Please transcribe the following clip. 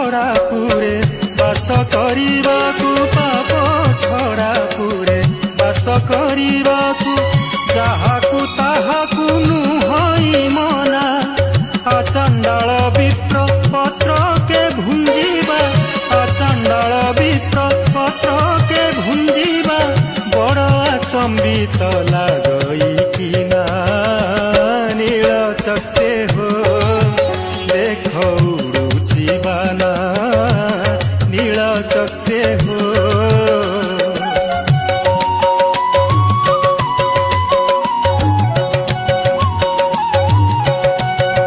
छड़ा पुरे बास करिबाकु पाप छड़ा पुरे बास करिबाकु जाहाकु ताहाकु नुहई मना आचंडाल विप्र पत्र के भुंजीबा आचंडाल विप्र पत्र के भुंजीबा बड़ अचंबित